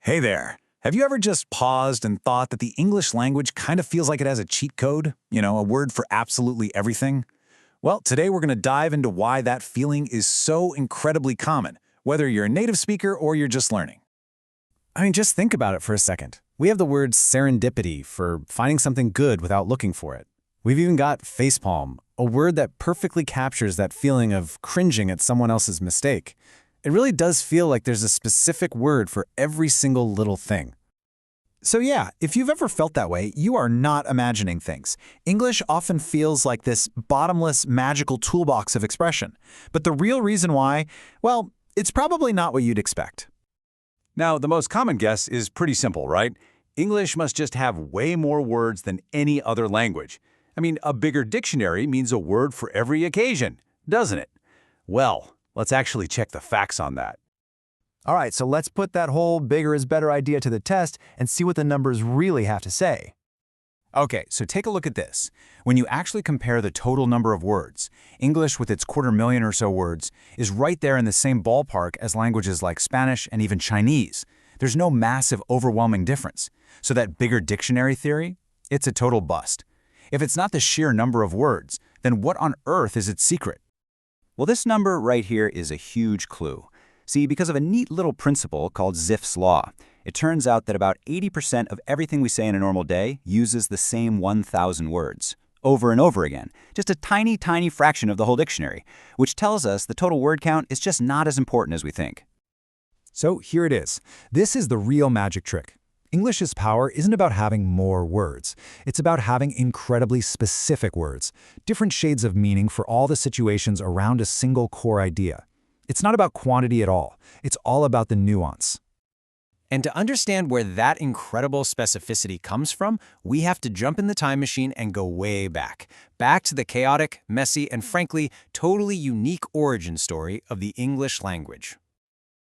Hey there. Have you ever just paused and thought that the English language kind of feels like it has a cheat code? A word for absolutely everything? Well, today we're going to dive into why that feeling is so incredibly common, whether you're a native speaker or you're just learning. Just think about it for a second. We have the word serendipity for finding something good without looking for it. We've even got facepalm, a word that perfectly captures that feeling of cringing at someone else's mistake. It really does feel like there's a specific word for every single little thing. So yeah, if you've ever felt that way, you are not imagining things. English often feels like this bottomless, magical toolbox of expression. But the real reason why, well, it's probably not what you'd expect. Now, the most common guess is pretty simple, right? English must just have way more words than any other language. A bigger dictionary means a word for every occasion, doesn't it? Well, let's actually check the facts on that. All right, so let's put that whole bigger is better idea to the test and see what the numbers really have to say. Okay, so take a look at this. When you actually compare the total number of words, English with its 250,000 or so words is right there in the same ballpark as languages like Spanish and even Chinese. There's no massive, overwhelming difference. So that bigger dictionary theory, it's a total bust. If it's not the sheer number of words, then what on earth is its secret? Well, this number right here is a huge clue. See, because of a neat little principle called Zipf's law, it turns out that about 80% of everything we say in a normal day uses the same 1,000 words, over and over again, just a tiny, tiny fraction of the whole dictionary, which tells us the total word count is just not as important as we think. So here it is. This is the real magic trick. English's power isn't about having more words. It's about having incredibly specific words, different shades of meaning for all the situations around a single core idea. It's not about quantity at all. It's all about the nuance. And to understand where that incredible specificity comes from, we have to jump in the time machine and go way back to the chaotic, messy, and frankly, totally unique origin story of the English language.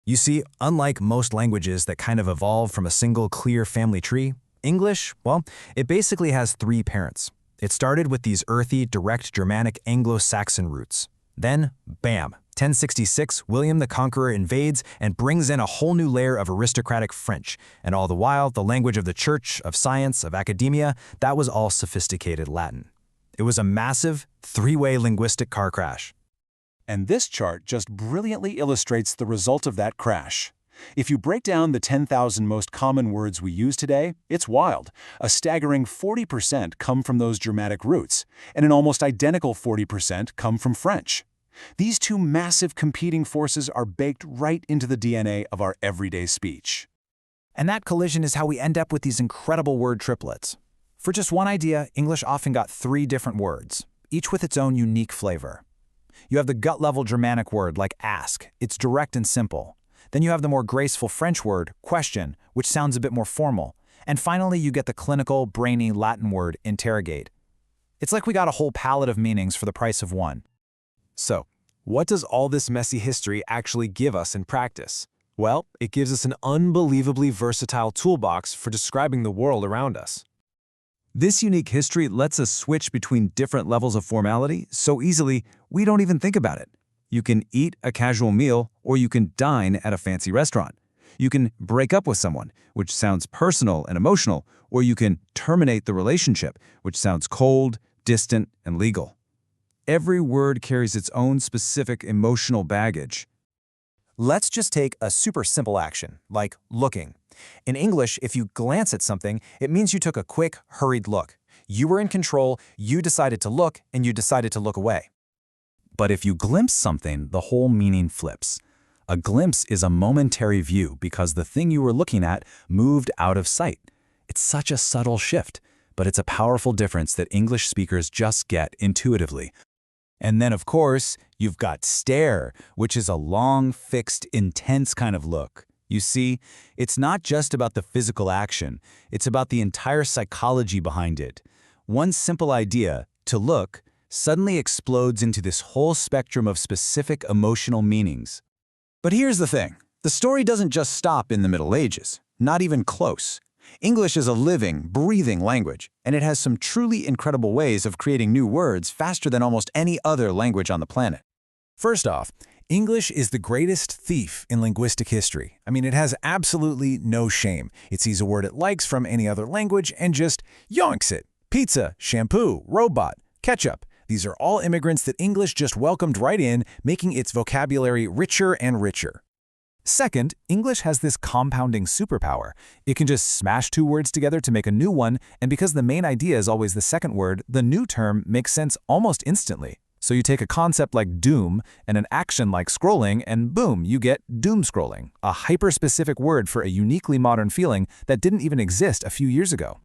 You see, unlike most languages that kind of evolve from a single clear family tree, English, well, it basically has three parents. It started with these earthy, direct Germanic Anglo-Saxon roots. Then, bam, 1066, William the Conqueror invades and brings in a whole new layer of aristocratic French. And all the while, the language of the church, of science, of academia, that was all sophisticated Latin. It was a massive, three-way linguistic car crash. And this chart just brilliantly illustrates the result of that crash. If you break down the 10,000 most common words we use today, it's wild. A staggering 40% come from those Germanic roots, and an almost identical 40% come from French. These two massive competing forces are baked right into the DNA of our everyday speech. And that collision is how we end up with these incredible word triplets. For just one idea, English often got three different words, each with its own unique flavor. You have the gut-level Germanic word like ask. It's direct and simple. Then you have the more graceful French word, question, which sounds a bit more formal. And finally, you get the clinical, brainy Latin word, interrogate. It's like we got a whole palette of meanings for the price of one. So, what does all this messy history actually give us in practice? Well, it gives us an unbelievably versatile toolbox for describing the world around us. This unique history lets us switch between different levels of formality so easily we don't even think about it. You can eat a casual meal, or you can dine at a fancy restaurant. You can break up with someone, which sounds personal and emotional, or you can terminate the relationship, which sounds cold, distant, and legal. Every word carries its own specific emotional baggage. Let's just take a super simple action, like looking. In English, if you glance at something, it means you took a quick, hurried look. You were in control, you decided to look, and you decided to look away. But if you glimpse something, the whole meaning flips. A glimpse is a momentary view because the thing you were looking at moved out of sight. It's such a subtle shift, but it's a powerful difference that English speakers just get intuitively. And then, of course, you've got stare, which is a long, fixed, intense kind of look. You see, it's not just about the physical action, it's about the entire psychology behind it. One simple idea, to look, suddenly explodes into this whole spectrum of specific emotional meanings. But here's the thing. The story doesn't just stop in the Middle Ages. Not even close. English is a living, breathing language, and it has some truly incredible ways of creating new words faster than almost any other language on the planet. First off, English is the greatest thief in linguistic history. I mean, it has absolutely no shame. It sees a word it likes from any other language and just yonks it. Pizza, shampoo, robot, ketchup. These are all immigrants that English just welcomed right in, making its vocabulary richer and richer. Second, English has this compounding superpower. It can just smash two words together to make a new one, and because the main idea is always the second word, the new term makes sense almost instantly. So you take a concept like doom and an action like scrolling, and boom, you get doom scrolling, a hyper-specific word for a uniquely modern feeling that didn't even exist a few years ago.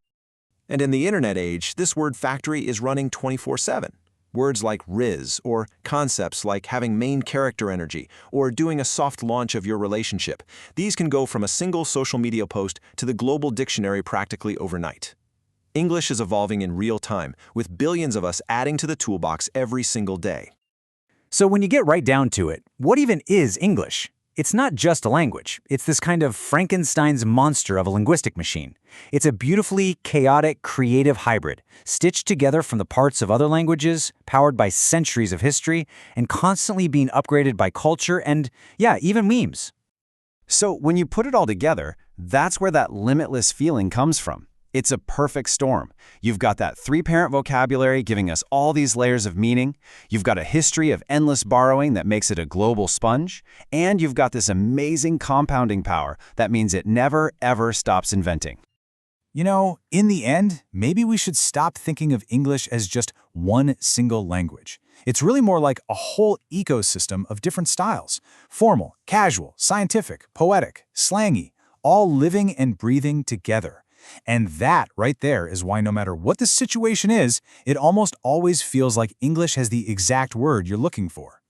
And in the internet age, this word factory is running 24/7. Words like riz, or concepts like having main character energy, or doing a soft launch of your relationship. These can go from a single social media post to the global dictionary practically overnight. English is evolving in real time, with billions of us adding to the toolbox every single day. So when you get right down to it, what even is English? It's not just a language. It's this kind of Frankenstein's monster of a linguistic machine. It's a beautifully chaotic, creative hybrid, stitched together from the parts of other languages, powered by centuries of history, and constantly being upgraded by culture and, yeah, even memes. So when you put it all together, that's where that limitless feeling comes from. It's a perfect storm. You've got that three-parent vocabulary giving us all these layers of meaning. You've got a history of endless borrowing that makes it a global sponge. And you've got this amazing compounding power that means it never, ever stops inventing. You know, in the end, maybe we should stop thinking of English as just one single language. It's really more like a whole ecosystem of different styles. Formal, casual, scientific, poetic, slangy, all living and breathing together. And that right there is why no matter what the situation is, it almost always feels like English has the exact word you're looking for.